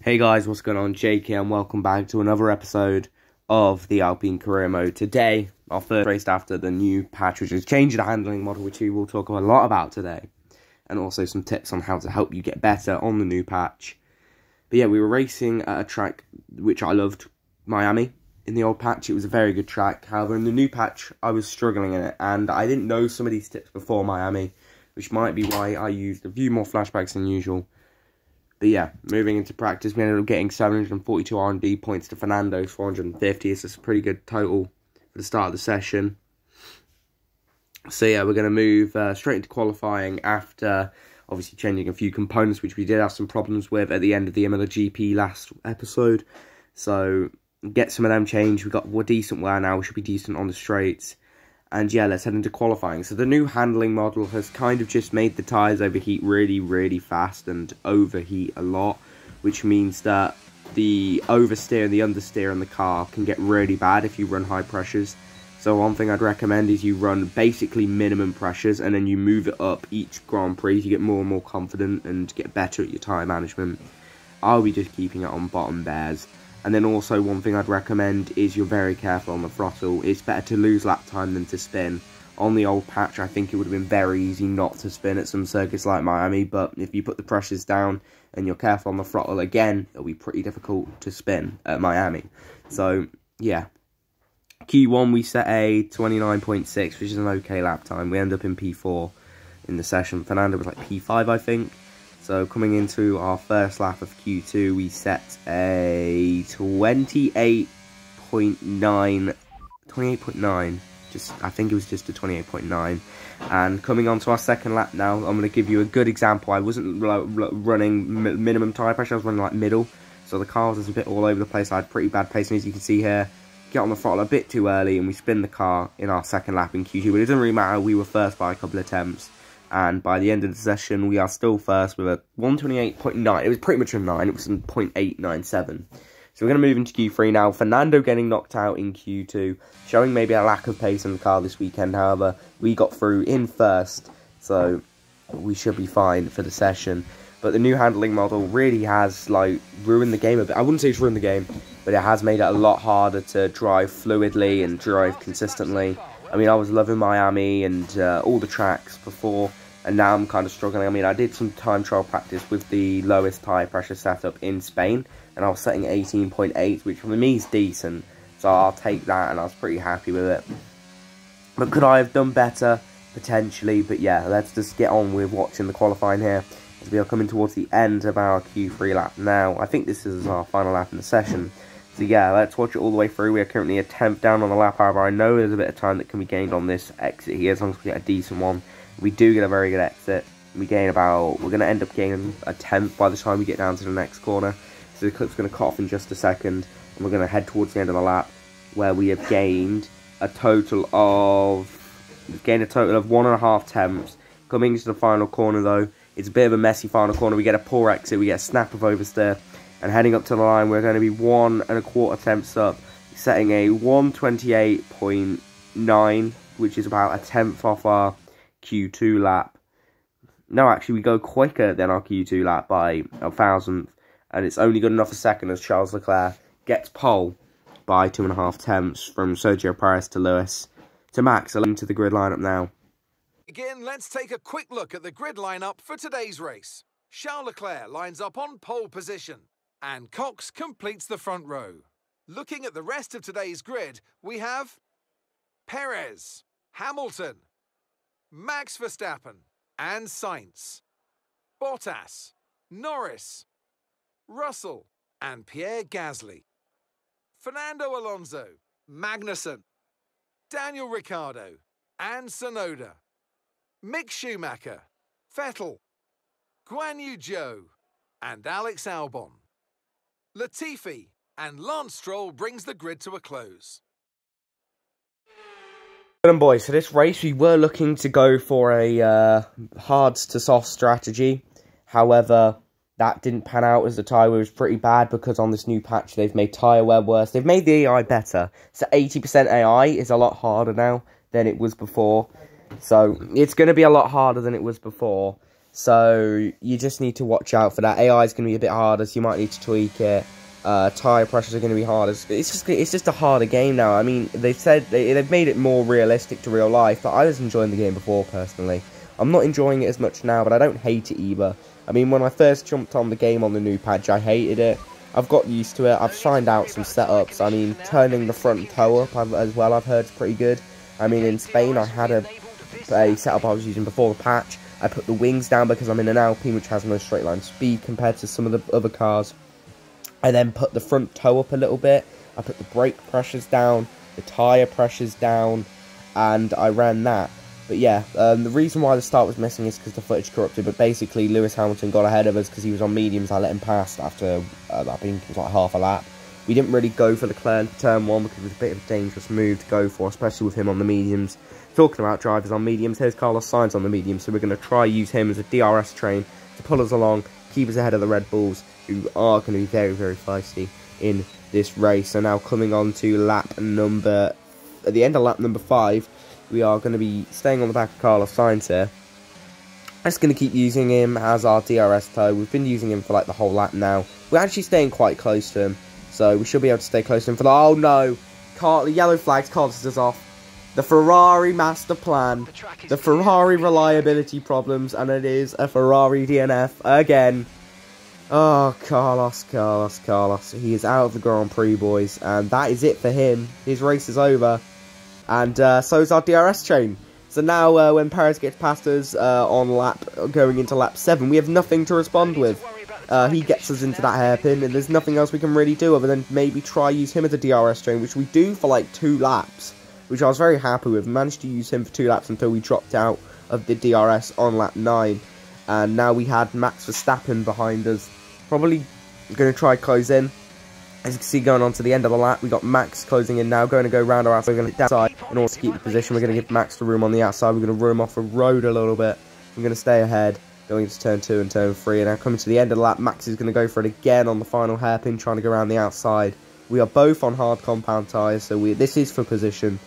Hey guys, what's going on? Jake here, and welcome back to another episode of the Alpine Career Mode. Today, our first race after the new patch, which has changed the handling model, which we will talk a lot about today. And also some tips on how to help you get better on the new patch. But yeah, we were racing at a track which I loved, Miami. In the old patch, it was a very good track. However, in the new patch, I was struggling in it. And I didn't know some of these tips before Miami, which might be why I used a few more flashbacks than usual. But yeah, moving into practice, we ended up getting 742 R&D points to Fernando's 450. So it's a pretty good total for the start of the session. So yeah, we're going to move straight into qualifying after obviously changing a few components, which we did have some problems with at the end of the Imola GP last episode. So get some of them changed. We've got more decent wear now. We should be decent on the straights. And yeah, let's head into qualifying. So the new handling model has kind of just made the tyres overheat really, really fast and overheat a lot, which means that the oversteer and the understeer in the car can get really bad if you run high pressures. So one thing I'd recommend is you run basically minimum pressures and then you move it up each Grand Prix. You get more and more confident and get better at your tyre management. I'll be just keeping it on bottom bears. And then also one thing I'd recommend is you're very careful on the throttle. It's better to lose lap time than to spin. On the old patch, I think it would have been very easy not to spin at some circuits like Miami, but if you put the pressures down and you're careful on the throttle again, it'll be pretty difficult to spin at Miami. So, yeah. Q1, we set a 29.6, which is an okay lap time. We end up in P4 in the session. Fernando was like P5, I think. So coming into our first lap of Q2, we set a 28.9, I think it was just a 28.9. And coming on to our second lap now, I'm going to give you a good example. I wasn't running minimum tyre pressure, I was running like middle. So the car was a bit all over the place. I had pretty bad pace, and as you can see here, get on the throttle a bit too early, and we spin the car in our second lap in Q2. But it doesn't really matter, we were first by a couple of attempts. And by the end of the session, we are still first with a 128.9. It was pretty much a 9. It was a 0.897. So we're going to move into Q3 now. Fernando getting knocked out in Q2, showing maybe a lack of pace in the car this weekend. However, we got through in first, so we should be fine for the session. But the new handling model really has like ruined the game a bit. I wouldn't say it's ruined the game, but it has made it a lot harder to drive fluidly and drive consistently. I mean, I was loving Miami and all the tracks before, and now I'm kind of struggling. I mean, I did some time trial practice with the lowest tyre pressure setup in Spain, and I was setting 18.8, which for me is decent. So I'll take that, and I was pretty happy with it. But could I have done better? Potentially. But yeah, let's just get on with watching the qualifying here, as we are coming towards the end of our Q3 lap now. I think this is our final lap in the session. So yeah, let's watch it all the way through. We are currently a 10th down on the lap. However, I know there's a bit of time that can be gained on this exit here, as long as we get a decent one. We do get a very good exit. We're going to end up gaining a 10th by the time we get down to the next corner. So the clip's going to cut off in just a second, and we're going to head towards the end of the lap, where we have gained a total of 1.5 tenths. Coming into the final corner though, it's a bit of a messy final corner. We get a poor exit, we get a snap of oversteer, and heading up to the line, we're going to be 1.25 tenths up, setting a 128.9, which is about a tenth off our Q2 lap. No, actually, we go quicker than our Q2 lap by a thousandth, and it's only good enough a second as Charles Leclerc gets pole by 2.5 tenths from Sergio Perez to Lewis to Max, into the grid lineup now. Again, let's take a quick look at the grid lineup for today's race. Charles Leclerc lines up on pole position, and Cox completes the front row. Looking at the rest of today's grid, we have Perez, Hamilton, Max Verstappen and Sainz, Bottas, Norris, Russell and Pierre Gasly, Fernando Alonso, Magnussen, Daniel Ricciardo and Tsunoda, Mick Schumacher, Vettel, Guan Yu Zhou and Alex Albon. Latifi and Lance Stroll brings the grid to a close. Boys, so this race we were looking to go for a hard to soft strategy. However, that didn't pan out as the tyre wear was pretty bad, because on this new patch they've made tyre wear worse. They've made the AI better. So 80% AI is a lot harder now than it was before. So it's going to be a lot harder than it was before. So you just need to watch out for that. AI is going to be a bit harder, so you might need to tweak it. Tyre pressures are going to be harder. It's just a harder game now. I mean, they've said they've made it more realistic to real life, but I was enjoying the game before personally. I'm not enjoying it as much now, but I don't hate it either. I mean, when I first jumped on the game on the new patch, I hated it. I've got used to it. I've signed out some setups. I mean, turning the front toe up as well, I've heard is pretty good. I mean, in Spain, I had a setup I was using before the patch. I put the wings down because I'm in an Alpine, which has no straight line speed compared to some of the other cars. I then put the front toe up a little bit. I put the brake pressures down, the tyre pressures down, and I ran that. But yeah, the reason why the start was missing is because the footage corrupted, but basically Lewis Hamilton got ahead of us because he was on mediums. I let him pass after, I think it was like half a lap. We didn't really go for Leclerc in turn 1 because it was a bit of a dangerous move to go for, especially with him on the mediums. Talking about drivers on mediums, here's Carlos Sainz on the mediums, so we're going to try use him as a DRS train to pull us along, keep us ahead of the Red Bulls, who are going to be very, very feisty in this race. So now coming on to at the end of lap number 5, we are going to be staying on the back of Carlos Sainz here. Just going to keep using him as our DRS tow. We've been using him for like the whole lap now. We're actually staying quite close to him, so we should be able to stay close to him for the... Oh no! The yellow flags, Carlos is off. The Ferrari master plan, the Ferrari reliability problems, and it is a Ferrari DNF again. Oh, Carlos. He is out of the Grand Prix, boys, and that is it for him. His race is over. And so is our DRS train. So now when Perez gets past us going into lap 7, we have nothing to respond with. He gets us into that hairpin, and there's nothing else we can really do other than maybe try use him as a DRS train, which we do for like 2 laps, which I was very happy with. Managed to use him for 2 laps until we dropped out of the DRS on lap 9. And now we had Max Verstappen behind us. Probably going to try close in. As you can see, going on to the end of the lap, we got Max closing in now, going to go round our outside. We're going to hit outside in order to keep the position. We're going to give Max the room on the outside. We're going to room off the road a little bit. We're going to stay ahead, going into turn 2 and turn 3. And now coming to the end of the lap, Max is going to go for it again on the final hairpin, trying to go around the outside. We are both on hard compound tyres, so this is for position.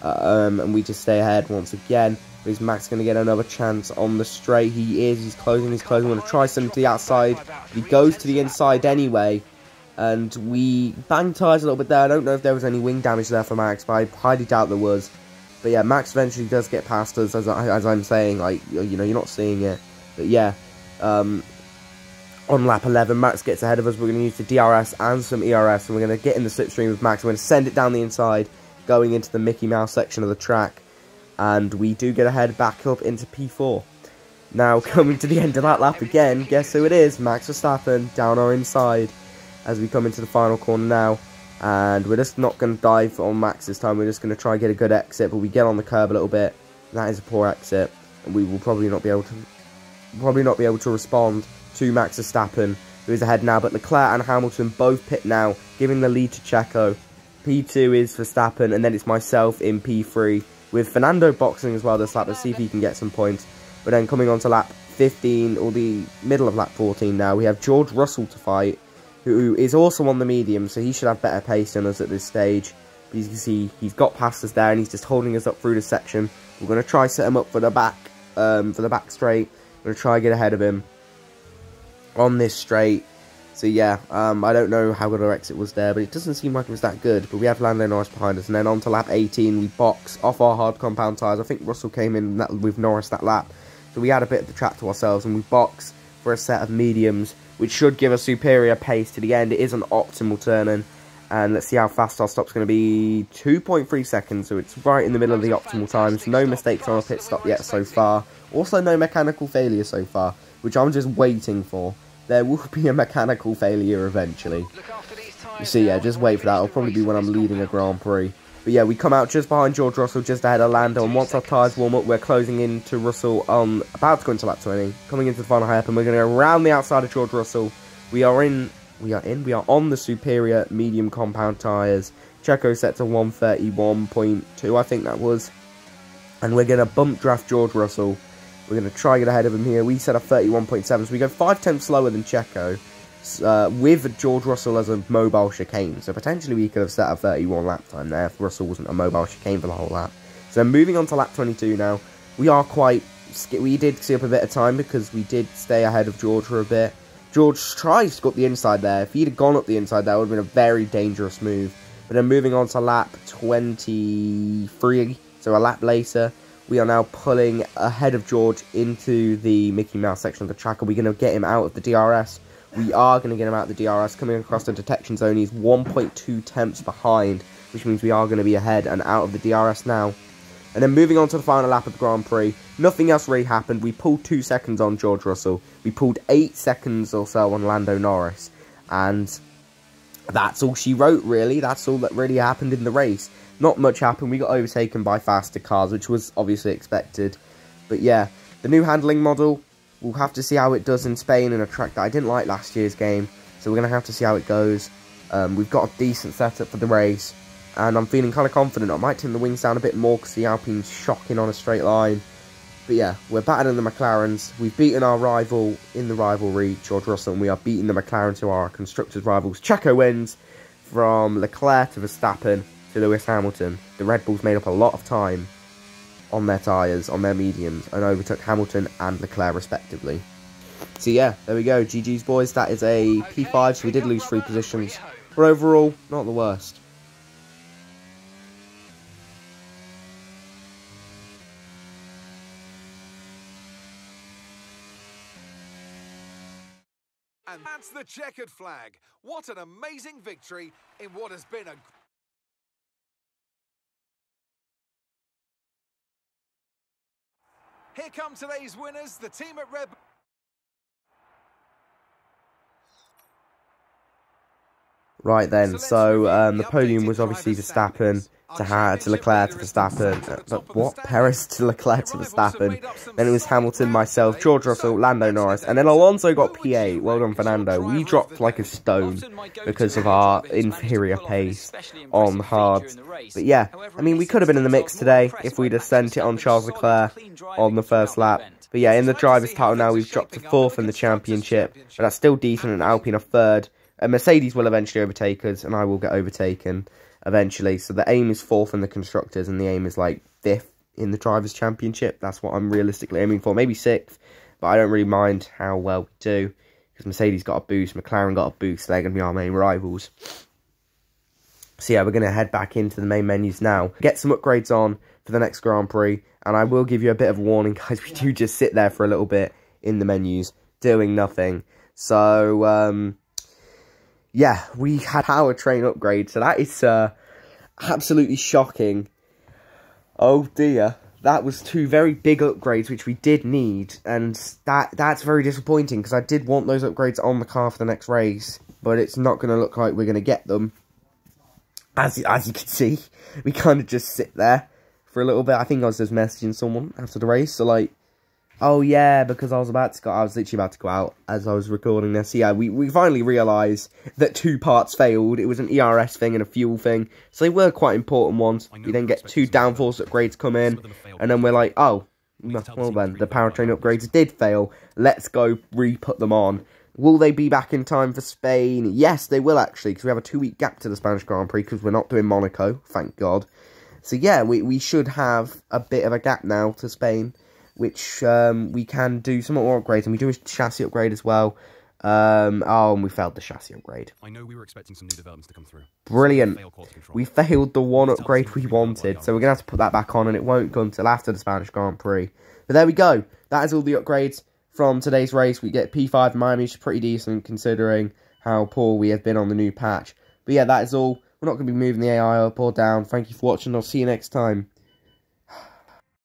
And we just stay ahead once again. Is Max going to get another chance on the straight? He is. He's closing. We're going to try something to the outside. He goes to the inside anyway. And we banged tyres a little bit there. I don't know if there was any wing damage there for Max, but I highly doubt there was. But yeah, Max eventually does get past us, as I'm saying. Like, you know, you're not seeing it. But yeah, on lap 11, Max gets ahead of us. We're going to use the DRS and some ERS, and we're going to get in the slipstream with Max. We're going to send it down the inside, going into the Mickey Mouse section of the track. And we do get ahead back up into P4. Now, coming to the end of that lap again, guess who it is? Max Verstappen down our inside. As we come into the final corner now, and we're just not going to dive on Max this time. We're just going to try and get a good exit, but we get on the curb a little bit. That is a poor exit, and we will probably not be able to respond to Max Verstappen, who is ahead now. But Leclerc and Hamilton both pit now, giving the lead to Checo. P2 is Verstappen, and then it's myself in P3 with Fernando boxing as well this lap. Let's see if he can get some points. But then coming on to lap 15 or the middle of lap 14 now, we have George Russell to fight, who is also on the medium, so he should have better pace than us at this stage. But as you can see, he's got past us there, and he's just holding us up through the section. We're going to try set him up for the back straight. We're going to try get ahead of him on this straight. So yeah, I don't know how good our exit was there, but it doesn't seem like it was that good. But we have Lando Norris behind us, and then on to lap 18, we box off our hard compound tyres. I think Russell came in with Norris that lap, so we had a bit of the track to ourselves, and we box for a set of mediums, which should give us superior pace to the end. It is an optimal turn-in, and let's see how fast our stop's going to be. 2.3 seconds, so it's right in the middle of the optimal times. No mistakes on our pit stop yet so far. Also, no mechanical failure so far, which I'm just waiting for. There will be a mechanical failure eventually. So yeah, just wait for that. It'll probably be when I'm leading a Grand Prix. But yeah, we come out just behind George Russell, just ahead of Lando, and once our tyres warm up, we're closing into Russell about to go into lap 20, coming into the final hairpin. We're going to go around the outside of George Russell. We are on the superior medium compound tyres. Checo set to 131.2, I think that was. And we're going to bump draft George Russell. We're going to try and get ahead of him here. We set a 31.7, so we go 5 tenths slower than Checo. With George Russell as a mobile chicane, so potentially we could have set a 31 lap time there if Russell wasn't a mobile chicane for the whole lap. So moving on to lap 22 now, we are quite we did see up a bit of time because we did stay ahead of George for a bit. George tries to go up the inside there. If he'd have gone up the inside, that would have been a very dangerous move. But then moving on to lap 23, so a lap later, we are now pulling ahead of George into the Mickey Mouse section of the track. Are we going to get him out of the DRS? We are going to get him out of the DRS. Coming across the detection zone, he's 1.2 tenths behind, which means we are going to be ahead and out of the DRS now. And then moving on to the final lap of the Grand Prix, nothing else really happened. We pulled 2 seconds on George Russell. We pulled 8 seconds or so on Lando Norris. And that's all she wrote, really. That's all that really happened in the race. Not much happened. We got overtaken by faster cars, which was obviously expected. But yeah, the new handling model, we'll have to see how it does in Spain in a track that I didn't like last year's game. So we're going to have to see how it goes. We've got a decent setup for the race. And I'm feeling kind of confident. I might turn the wings down a bit more because the Alpine's shocking on a straight line. But yeah, we're better than the McLarens. We've beaten our rival in the rivalry, George Russell, and we are beating the McLarens, who are our constructors' rivals. Checo wins from Leclerc to Verstappen to Lewis Hamilton. The Red Bulls made up a lot of time on their tyres, on their mediums, and overtook Hamilton and Leclerc respectively. So yeah, there we go. GG's, boys. That is a P5, so we did lose 3 positions. But overall, not the worst. And that's the checkered flag. What an amazing victory in what has been a... Here come today's winners, the team at Red Bull. Right then, so the podium was obviously Verstappen to Leclerc to Verstappen, but what? Perez to Leclerc to Verstappen, then it was Hamilton, myself, George Russell, Lando Norris, and then Alonso got P8, well done Fernando. We dropped like a stone because of our inferior pace on the hards, but yeah, I mean, we could have been in the mix today if we'd have sent it on Charles Leclerc on the first lap. But yeah, in the driver's title now, we've dropped to 4th in the championship, but that's still decent, and Alpine are 3rd. Mercedes will eventually overtake us, and I will get overtaken eventually. So the aim is 4th in the Constructors, and the aim is like 5th in the Drivers' Championship. That's what I'm realistically aiming for. Maybe 6th, but I don't really mind how well we do, because Mercedes got a boost, McLaren got a boost. They're going to be our main rivals. So yeah, we're going to head back into the main menus now. Get some upgrades on for the next Grand Prix, and I will give you a bit of a warning, guys. We do just sit there for a little bit in the menus, doing nothing. So, yeah, we had powertrain upgrade, so that is absolutely shocking. Oh dear, that was 2 very big upgrades which we did need, and that's very disappointing because I did want those upgrades on the car for the next race, but it's not going to look like we're going to get them. As you can see, we kind of just sit there for a little bit. I think I was just messaging someone after the race, so like, oh yeah, because I was literally about to go out as I was recording this. Yeah, we finally realised that 2 parts failed. It was an ERS thing and a fuel thing, so they were quite important ones. We then get 2 downforce upgrades come in, and then we're like, oh, well then, the powertrain upgrades did fail. Let's go re-put them on. Will they be back in time for Spain? Yes, they will actually, because we have a 2-week gap to the Spanish Grand Prix, because we're not doing Monaco, thank God. So yeah, we should have a bit of a gap now to Spain, which we can do some more upgrades, and we do a chassis upgrade as well. Oh, and we failed the chassis upgrade. I know we were expecting some new developments to come through. Brilliant. We failed the one upgrade we wanted, so we're going to have to put that back on, and it won't come until after the Spanish Grand Prix. But there we go. That is all the upgrades from today's race. We get P5 Miami, which is pretty decent considering how poor we have been on the new patch. But yeah, that is all. We're not going to be moving the AI up or down. Thank you for watching. I'll see you next time.